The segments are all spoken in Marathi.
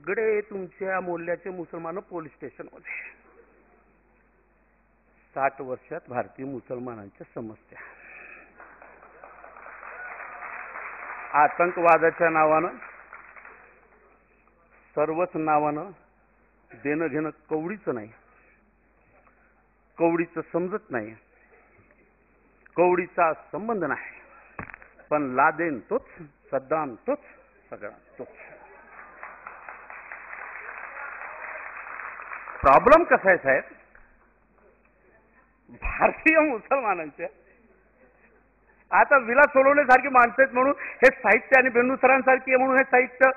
सगळे तुमच्या मोल्याचे मुसलमान पोलीस स्टेशनमध्ये 60 वर्षात भारतीय मुसलमानांच्या समस्या आतंकवादाच्या नावानं सर्वच नावानं देणं घेणं कवडीचं नाही, कवडीचं समजत नाही, कवडीचा संबंध नाही, पण लादेन तोच, सद्दाम तोच, सगळा तोच. प्रॉब्लेम कसा आहे साहेब, भारतीय मुसलमानांच्या आता विला सोडवण्यासारखी माणसं आहेत म्हणून हे साहित्य आणि बेंडूसरांसारखी म्हणून हे साहित्य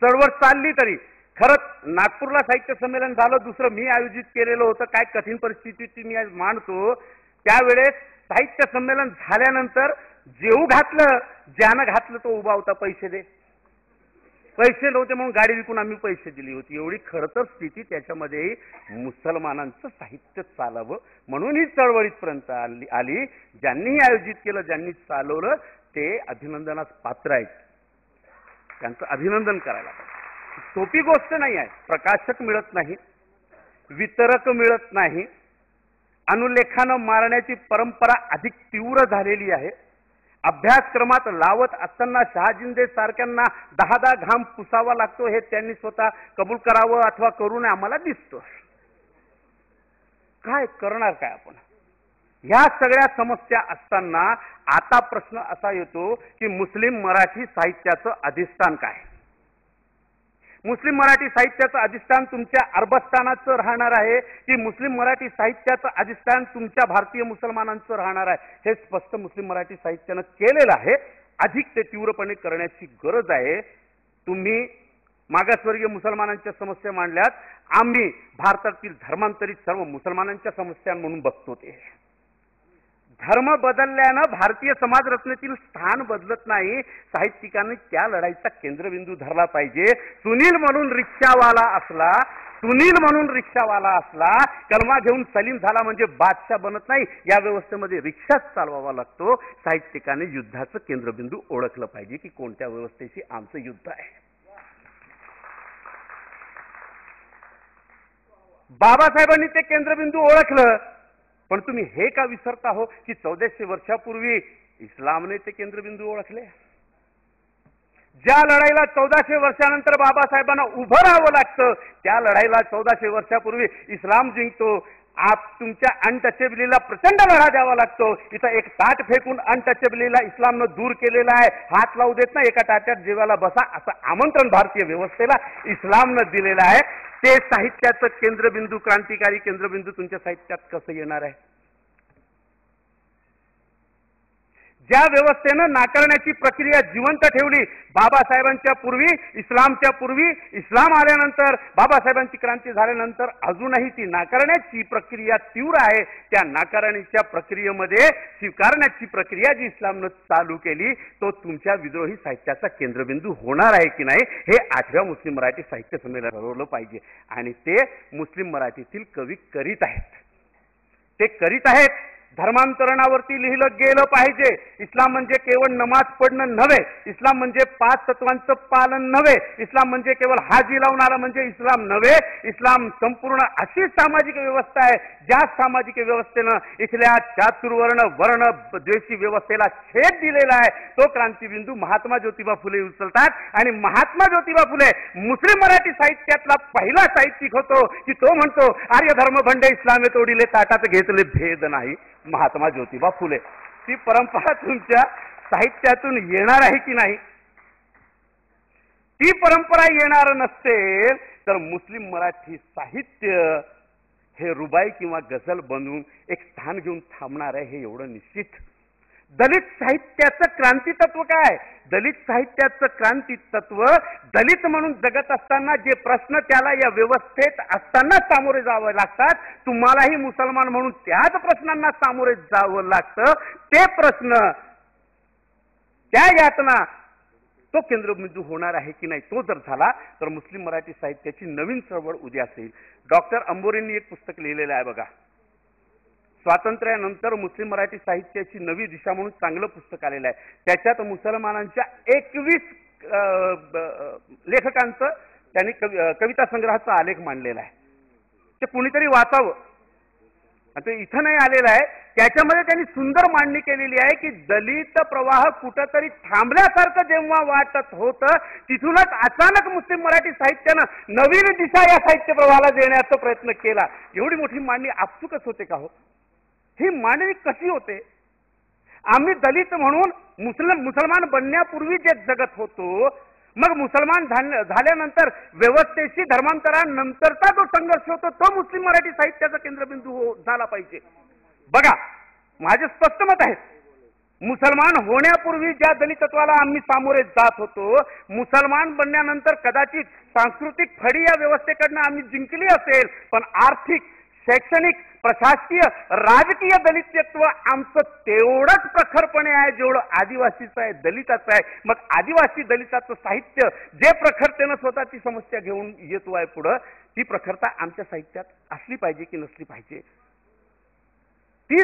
चळवळ चालली. तरी खरंच नागपूरला साहित्य संमेलन झालं, दुसरं मी आयोजित केलेलं होतं. काय कठीण परिस्थिती मी आज मांडतो. त्यावेळेस साहित्य संमेलन झाल्यानंतर जेऊ घातलं, ज्यानं घातलं तो उभा होता, पैसे दे. पैसे नव्हते म्हणून गाडी विकून आम्ही पैसे दिली होती. एवढी खरं तर स्थिती त्याच्यामध्ये मुसलमानांचं साहित्य चालावं म्हणून ही चळवळीपर्यंत आली. ज्यांनीही आयोजित केलं, ज्यांनी चालवलं ते अभिनंदनास पात्र आहेत. त्यांचं अभिनंदन करायला पाहिजे. सोपी गोष्ट नाही आहे. प्रकाशक मिळत नाही, वितरक मिळत नाही. अनुलेखानं मारण्याची परंपरा अधिक तीव्र झालेली आहे. अभ्यासक्रमात लावत असताना शहाजिंदे सारख्यांना 10 घाम पुसावा लागतो, हे त्यांनी स्वतः कबूल करावं अथवा करू नये आम्हाला दिसतो. काय करणार काय आपण. ह्या सगळ्या समस्या असताना आता प्रश्न असा येतो की मुस्लिम मराठी साहित्याचं अधिष्ठान काय. मुस्लिम मराठी साहित्याचं अधिष्ठान तुमच्या अरबस्तानाचं राहणार आहे की मुस्लिम मराठी साहित्याचं अधिष्ठान तुमच्या भारतीय मुसलमानांचं राहणार आहे. हे स्पष्ट मुस्लिम मराठी साहित्यानं केलेलं आहे. अधिक ते तीव्रपणे करण्याची गरज आहे. तुम्ही मागासवर्गीय मुसलमानांच्या समस्या मांडल्यात, आम्ही भारतातील धर्मांतरित सर्व मुसलमानांच्या समस्या म्हणून बघतो. ते धर्म बदलल्यानं भारतीय समाज रचनेतील स्थान बदलत नाही. साहित्यिकांनी त्या लढाईचा केंद्रबिंदू धरला पाहिजे. सुनील म्हणून रिक्षावाला असला, कलमा घेऊन सलीम झाला म्हणजे बादशाह बनत नाही. या व्यवस्थेमध्ये रिक्षाच चालवावा लागतो. साहित्यिकांनी युद्धाचं केंद्रबिंदू ओळखलं पाहिजे की कोणत्या व्यवस्थेशी आमचं युद्ध आहे. बाबासाहेबांनी ते केंद्रबिंदू ओळखलं, पण तुम्ही हे का विसरता हो की 1400 वर्षापूर्वी इस्लामने ते केंद्रबिंदू ओळखले. ज्या लढाईला 1400 वर्षानंतर बाबासाहेबांना उभं राहावं लागतं, त्या लढाईला 1400 वर्षापूर्वी इस्लाम जिंकतो. तुमच्या अनटचेबिलीला प्रचंड लढा द्यावा लागतो. इथं एक ताट फेकून अनटचेबिलीला इस्लामनं दूर केलेला आहे. हात लावू देत नाही, एका ताट्यात जेवायला बसा असं आमंत्रण भारतीय व्यवस्थेला इस्लामनं दिलेलं आहे. ते साहित्याचं केंद्रबिंदू, क्रांतिकारी केंद्रबिंदू तुमच्या साहित्यात कसं येणार आहे. ज्या व्यवस्थेनं नाकारण्याची प्रक्रिया जिवंत ठेवली बाबासाहेबांच्या पूर्वी, इस्लामच्या पूर्वी, इस्लाम आल्यानंतर, बाबासाहेबांची क्रांती झाल्यानंतर अजूनही ती नाकारण्याची प्रक्रिया तीव्र आहे. त्या नाकारण्याच्या प्रक्रियेमध्ये स्वीकारण्याची प्रक्रिया जी इस्लामनं चालू केली तो तुमच्या विद्रोही साहित्याचा केंद्रबिंदू होणार आहे की नाही हे 8व्या मुस्लिम मराठी साहित्य संमेलन ठरवलं पाहिजे. आणि ते मुस्लिम मराठीतील कवी करीत आहेत. ते करीत आहेत. धर्मांतरणावरती लिहिलं गेलं पाहिजे. इस्लाम म्हणजे केवळ नमाज पडणं नव्हे, इस्लाम म्हणजे 5 तत्वांचं पालन नव्हे, इस्लाम म्हणजे केवळ हाजी लावणारा म्हणजे इस्लाम नव्हे. इस्लाम संपूर्ण अशी सामाजिक व्यवस्था आहे ज्या सामाजिक व्यवस्थेनं इथल्या चातुर्वर्ण वर्ण द्वेषी व्यवस्थेला छेद दिलेला आहे. तो क्रांतिबिंदू महात्मा ज्योतिबा फुले उचलतात. आणि महात्मा ज्योतिबा फुले मुस्लिम मराठी साहित्यातला पहिला साहित्यिक होतो की तो म्हणतो आर्य धर्म भंडे इस्लामे तोडिले ताटात घेतले भेद नाही. महात्मा ज्योतिबा फुले. ती परंपरा तुमच्या साहित्यातून येणार आहे की नाही. ती परंपरा येणार नसेल तर मुस्लिम मराठी साहित्य हे रुबाई किंवा गझल बनवून एक स्थान घेऊन थांबणार आहे हे एवढं निश्चित. दलित साहित्याचं क्रांती तत्व काय. दलित साहित्याचं क्रांती तत्व दलित म्हणून जगत असताना जे प्रश्न त्याला या व्यवस्थेत असताना सामोरे जावं लागतात, तुम्हालाही मुसलमान म्हणून त्याच प्रश्नांना सामोरे जावं लागतं. ते प्रश्न, त्या यातना, तो केंद्रबिंदू होणार आहे की नाही. तो जर झाला तर मुस्लिम मराठी साहित्याची नवीन चळवळ उद्यास येईल. डॉक्टर अंबोरेंनी एक पुस्तक लिहिलेलं आहे बघा, स्वातंत्र्यानंतर मुस्लिम मराठी साहित्याची नवी दिशा म्हणून चांगलं पुस्तक आलेलं आहे. त्याच्यात मुसलमानांच्या 21 लेखकांचं त्यांनी कविता संग्रहाचा आलेख मांडलेला आहे. ते कुणीतरी वाचावं. ते इथं नाही आलेलं आहे. त्याच्यामध्ये त्यांनी सुंदर मांडणी केलेली आहे की दलित प्रवाह कुठंतरी थांबल्यासारखं जेव्हा वाटत होतं तिथूनच अचानक मुस्लिम मराठी साहित्यानं नवीन दिशा या साहित्य प्रवाहाला देण्याचा प्रयत्न केला. एवढी मोठी मांडणी आपसुकच होते का हो? ही मांडणी कशी होते? आम्ही दलित म्हणून मुसलमान बनण्यापूर्वी जे जगत होतो, मग मुसलमान झाल्यानंतर व्यवस्थेशी धर्मांतरानंतरचा जो संघर्ष होतो तो मुस्लिम मराठी साहित्याचा केंद्रबिंदू झाला पाहिजे. बघा, माझे स्पष्ट मत आहे, मुसलमान होण्यापूर्वी ज्या दलितत्वाला आम्ही सामोरे जात होतो, मुसलमान बनल्यानंतर कदाचित सांस्कृतिक फडी या व्यवस्थेकडनं आम्ही जिंकली असेल, पण आर्थिक, शैक्षणिक, प्रशासकीय, राजकीय दलितत्व आमचं तेवढंच प्रखरपणे आहे जेवढं आदिवासीचं आहे, दलिताचं आहे. मग आदिवासी दलिताचं साहित्य जे प्रखरतेनं स्वतःची समस्या घेऊन येतो आहे पुढं, ती प्रखरता आमच्या साहित्यात असली पाहिजे की नसली पाहिजे? ती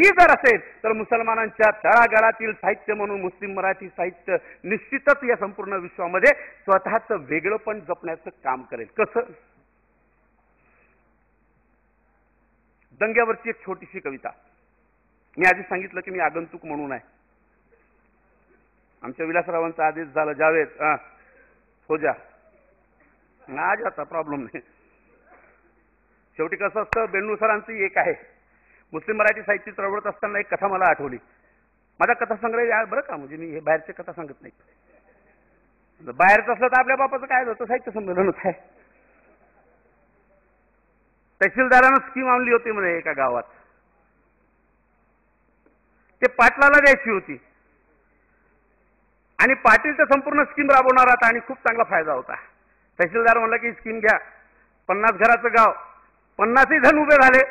जर असेल तर मुसलमानांच्या तळागाळातील साहित्य म्हणून मुस्लिम मराठी साहित्य निश्चितच या संपूर्ण विश्वामध्ये स्वतःचं वेगळंपण जपण्याचं काम करेल. कसं? दंग्यावरची एक छोटीशी कविता. मी आधी सांगितलं की मी आगंतुक म्हणून आहे. आमच्या विलासरावांचा आदेश झाला, जावेद हो जा, आज आता प्रॉब्लेम नाही. शेवटी कसं असतं, बेन्नू सरांची एक आहे, मुस्लिम मराठी साहित्य चळवळत असताना एक कथा मला आठवली. माझा कथा संग्रह बरं का, म्हणजे मी हे बाहेरच्या कथा सांगत नाही. बाहेरचं असलं तर आपल्या बापाचं काय होतं, साहित्य संमेलनच आहे. तहसीलदारानं स्कीम आणली होती म्हणे एका गावात, ते पाटलाला द्यायची होती आणि पाटील तर संपूर्ण स्कीम राबवणार होता आणि खूप चांगला फायदा होता. तहसीलदार म्हणला की स्कीम घ्या, 50 घराचं गाव, 50ही जण उभे झाले,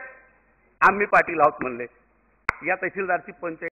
आम्ही पाटील आहोत म्हणले. या तहसीलदारची पंचायत